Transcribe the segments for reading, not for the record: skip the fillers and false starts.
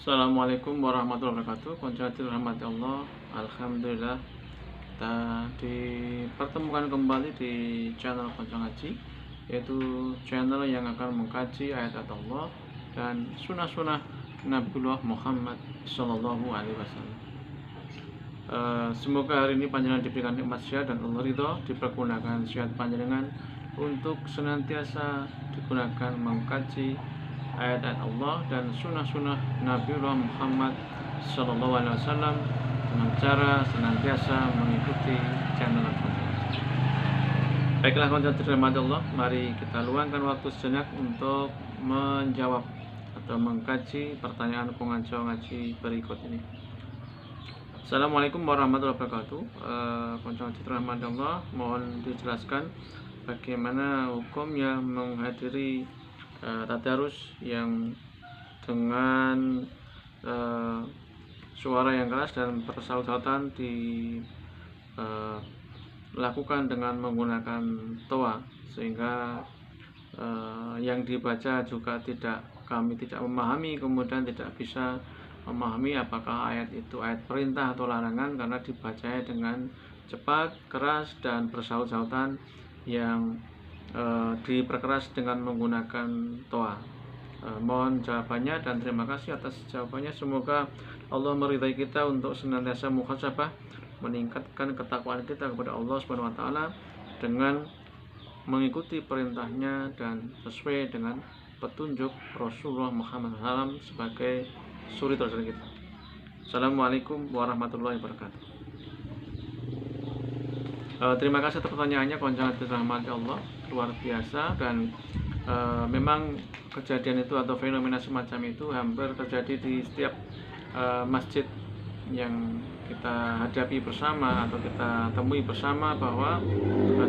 Assalamualaikum warahmatullahi wabarakatuh. Konco rahmati Allah. Alhamdulillah kita dipertemukan kembali di channel Konco Ngaji, yaitu channel yang akan mengkaji ayat Allah dan sunnah-sunnah Nabiullah Muhammad Sallallahu Alaihi Wasallam. Semoga hari ini panjenengan diberikan nikmat sehat dan Allah ridho, dipergunakan sehat panjenengan untuk senantiasa digunakan mengkaji ayat-ayat Allah dan sunnah-sunnah Nabiullah Muhammad Sallallahu Alaihi Wasallam dengan cara senantiasa mengikuti channel Konco. Baiklah konco dirahmati Allah, mari kita luangkan waktu sejenak untuk menjawab atau mengkaji pertanyaan pengajar ngaji berikut ini. Assalamualaikum warahmatullahi wabarakatuh. Konco dirahmati Allah, mohon dijelaskan bagaimana hukumnya menghadiri tadarus yang dengan suara yang keras dan bersaut-sautan dilakukan dengan menggunakan toa, sehingga yang dibaca juga kami tidak memahami, kemudian tidak bisa memahami apakah ayat itu ayat perintah atau larangan karena dibacanya dengan cepat, keras, dan bersaut-sautan yang diperkeras dengan menggunakan toa. Mohon jawabannya dan terima kasih atas jawabannya. Semoga Allah meridai kita untuk senantiasa muhasabah, meningkatkan ketakwaan kita kepada Allah Subhanahu wa taala dengan mengikuti perintahnya dan sesuai dengan petunjuk Rasulullah Muhammad SAW sebagai suri teladan kita. Assalamualaikum warahmatullahi wabarakatuh. Terima kasih atas pertanyaannya, konco dirahmati Allah, luar biasa. Dan memang kejadian itu atau fenomena semacam itu hampir terjadi di setiap masjid yang kita hadapi bersama atau kita temui bersama, bahwa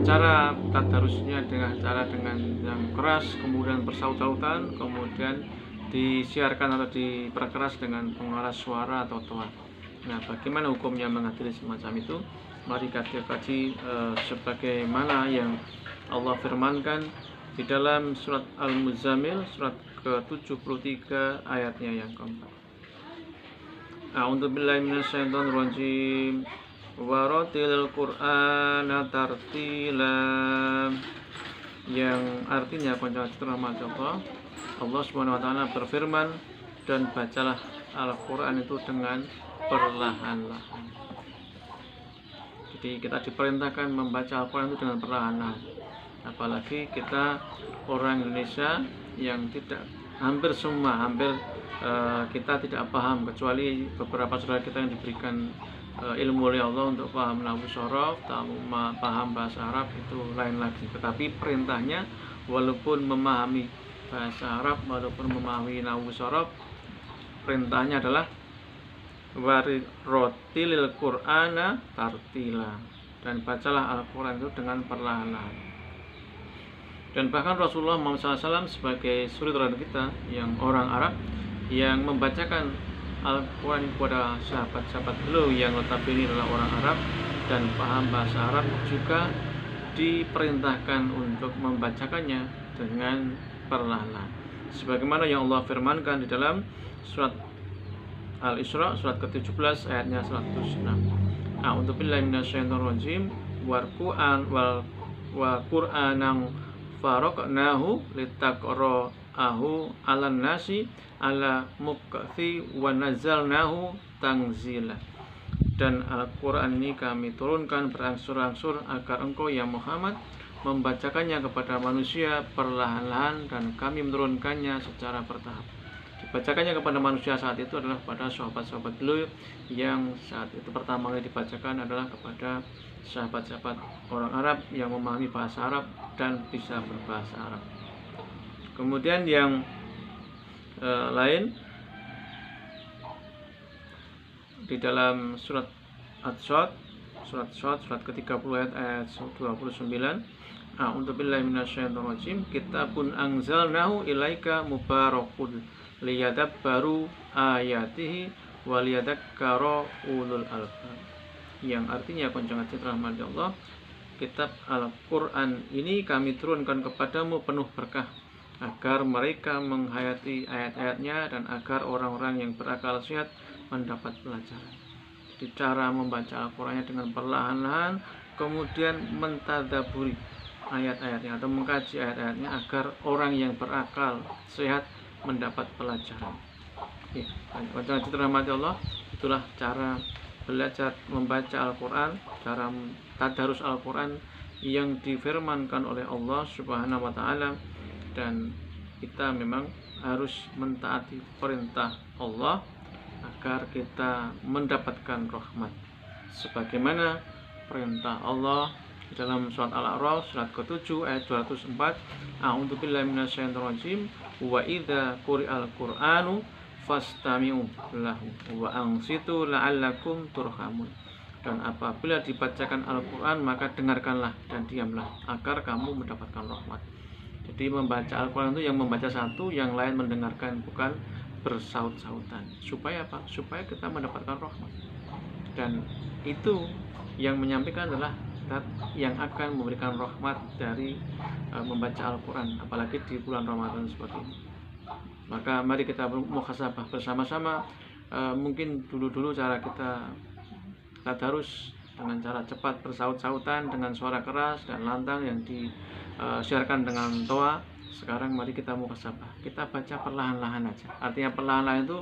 cara tadarusnya dengan yang keras, kemudian bersaut-sautan, kemudian disiarkan atau diperkeras dengan pengeras suara atau toa. Nah, bagaimana hukumnya menghadiri semacam itu? Mari kita kaji sebagaimana yang Allah firmankan di dalam surat Al-Muzammil, surat ke-73 ayatnya yang keempat. A'udzubillahi minasyaitonirrajim. Waratilil Qur'ana tartila, yang artinya konco rahmat Allah, Allah Subhanahu wa taala berfirman, dan bacalah Al-Qur'an itu dengan perlahan-lahan. Jadi kita diperintahkan membaca Al-Quran itu dengan perlahan-lahan. Apalagi kita orang Indonesia yang hampir kita tidak paham, kecuali beberapa saudara kita yang diberikan ilmu oleh Allah untuk paham nahwu shorof, paham bahasa Arab, itu lain lagi. Tetapi perintahnya walaupun memahami bahasa Arab, walaupun memahami nahwu shorof, perintahnya adalah warotilil Qur'ana tartila, dan bacalah Al-Quran itu dengan perlahan-lahan. Dan bahkan Rasulullah Muhammad SAW sebagai suri teladan kita yang orang Arab, yang membacakan Al-Quran kepada sahabat-sahabat beliau yang notabene adalah orang Arab dan paham bahasa Arab, juga diperintahkan untuk membacakannya dengan perlahan-lahan, sebagaimana yang Allah firmankan di dalam surat Al-Isra surat ke-17 ayatnya 106. A'udzubillahi minasyaitonirrajim. Wa Qur'anan faraqnahu litaqra'ahu 'alan nasi 'ala mukthi wa nazzalnahu tanzila. Dan Al-Qur'an ini kami turunkan berangsur-angsur agar engkau ya Muhammad membacakannya kepada manusia perlahan-lahan, dan kami menurunkannya secara bertahap. Dibacakannya kepada manusia saat itu adalah kepada sahabat-sahabat beliau, yang saat itu pertama kali dibacakan adalah kepada sahabat-sahabat orang Arab yang memahami bahasa Arab dan bisa berbahasa Arab. Kemudian yang lain di dalam surat Ad-Shad, surat ke-30 ayat 29. A'udzubillahi minasyaitonirrajim. Kitabun anzalnahu ilaika mubarakun liyadabbaru ayatihi waliyadzakkara ulul albab, yang artinya konco rahmat Allah, kitab Al-Quran ini kami turunkan kepadamu penuh berkah agar mereka menghayati ayat-ayatnya dan agar orang-orang yang berakal sehat mendapat pelajaran. Jadi cara membaca Al-Qur'annya dengan perlahan-lahan, kemudian mentadaburi ayat-ayatnya atau mengkaji ayat-ayatnya agar orang yang berakal sehat mendapat pelajaran. Baca dirahmati Allah, itulah cara belajar membaca Al-Quran, cara tadarus Al-Quran yang difirmankan oleh Allah Subhanahu wa Ta'ala, dan kita memang harus mentaati perintah Allah agar kita mendapatkan rahmat sebagaimana perintah Allah dalam surat Al-A'raf surat ke-7 ayat 204, a'udzubillahi minasyaitonirrajim, wa idza quri'al qur'anu fastami'u lahu wa ansitu la'allakum turhamun. Dan apabila dibacakan Al-Quran maka dengarkanlah dan diamlah agar kamu mendapatkan rahmat. Jadi membaca Al-Quran itu yang membaca satu, yang lain mendengarkan, bukan bersaut-sautan. Supaya apa? Supaya kita mendapatkan rahmat. Dan itu yang menyampaikan adalah yang akan memberikan rahmat dari membaca Al-Quran, apalagi di bulan Ramadan seperti ini. Maka mari kita muhasabah bersama-sama. Mungkin dulu-dulu cara kita tadarus dengan cara cepat bersaut-sautan dengan suara keras dan lantang yang disiarkan dengan toa. Sekarang mari kita muhasabah, kita baca perlahan-lahan aja. Artinya perlahan-lahan itu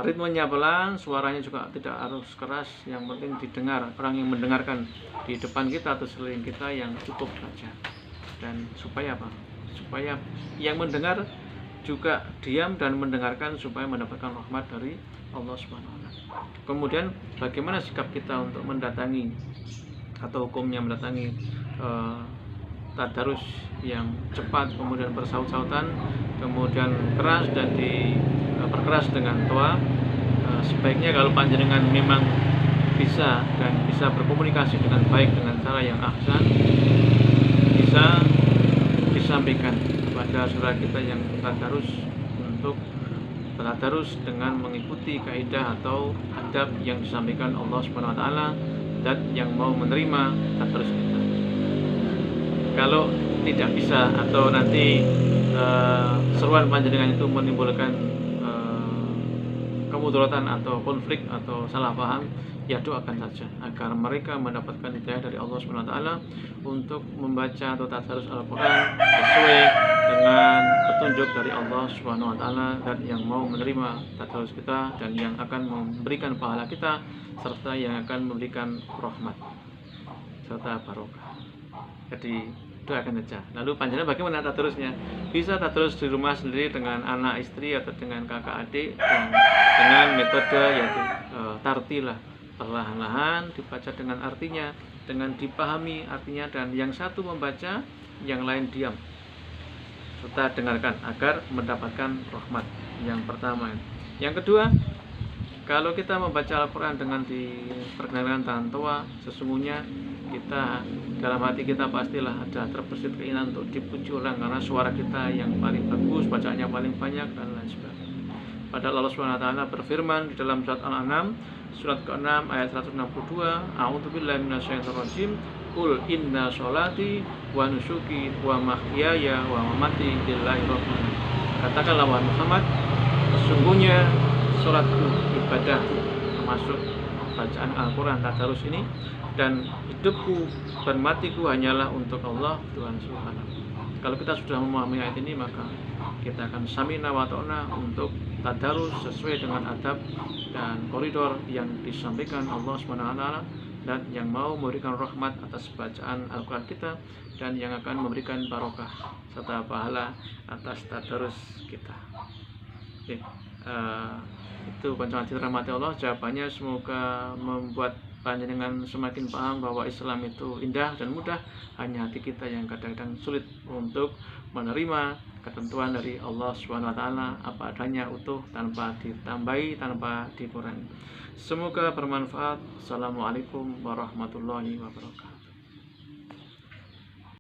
ritmenya pelan, suaranya juga tidak harus keras, yang penting didengar orang yang mendengarkan di depan kita atau sekeliling kita yang cukup saja. Dan supaya apa? Supaya yang mendengar juga diam dan mendengarkan, supaya mendapatkan rahmat dari Allah Subhanahu wa Ta'ala. Kemudian bagaimana sikap kita untuk mendatangi atau hukumnya mendatangi tadarus yang cepat, kemudian bersaut-sautan, kemudian keras dan diperkeras dengan toa. Sebaiknya kalau panjenengan memang bisa dan bisa berkomunikasi dengan baik dengan cara yang ahsan, bisa disampaikan kepada saudara kita yang tadarus untuk tadarus dengan mengikuti kaidah atau adab yang disampaikan Allah Subhanahu wa Ta'ala dan yang mau menerima tadarus kita. Kalau tidak bisa atau nanti seruan panjenengan itu menimbulkan kemudaratan atau konflik atau salah paham, ya doakan saja agar mereka mendapatkan hidayah dari Allah Subhanahu wa Ta'ala untuk membaca atau tadarus Al-Quran sesuai dengan petunjuk dari Allah Subhanahu wa Ta'ala dan yang mau menerima tadarus kita dan yang akan memberikan pahala kita serta yang akan memberikan rahmat serta barokah. Jadi doakan saja. Lalu panjenengan bagaimana tadarusnya? Bisa tadarus di rumah sendiri dengan anak istri atau dengan kakak adik dengan metode yaitu tartilah, perlahan-lahan dibaca dengan artinya, dengan dipahami artinya, dan yang satu membaca, yang lain diam serta dengarkan agar mendapatkan rahmat. Yang pertama. Yang kedua, kalau kita membaca Al-Quran dengan diperkenalkan tangan toa, sesungguhnya kita dalam hati kita pastilah ada terbesit keinginan untuk dipuji orang karena suara kita yang paling bagus, bacaannya paling banyak dan lain sebagainya. Padahal Allah Subhanahu wa Ta'ala berfirman di dalam surat Al-An'am surat ke-6 ayat 162, a'udzubillahi minasyaitonirrajim, qul inna sholati wa nusuki wa mahyaya wa mamati lillahi rabbil alamin. Katakanlah wahai Muhammad, sesungguhnya salatku, ibadahku, termasuk bacaan Al-Quran tadarus ini, dan hidupku dan matiku hanyalah untuk Allah Tuhan Subhanahu. Kalau kita sudah memahami ayat ini, maka kita akan samina wa ta'na untuk tadarus sesuai dengan adab dan koridor yang disampaikan Allah Subhanahu wa Ta'ala dan yang mau memberikan rahmat atas bacaan Al-Quran kita dan yang akan memberikan barokah serta pahala atas tadarus kita. Oke, itu panjangan dirahmati Allah. Jawabannya semoga membuat panjenengan semakin paham bahwa Islam itu indah dan mudah, hanya hati kita yang kadang-kadang sulit untuk menerima ketentuan dari Allah Subhanahu wa Ta'ala apa adanya, utuh, tanpa ditambahi, tanpa dikurangi. Semoga bermanfaat. Assalamualaikum warahmatullahi wabarakatuh.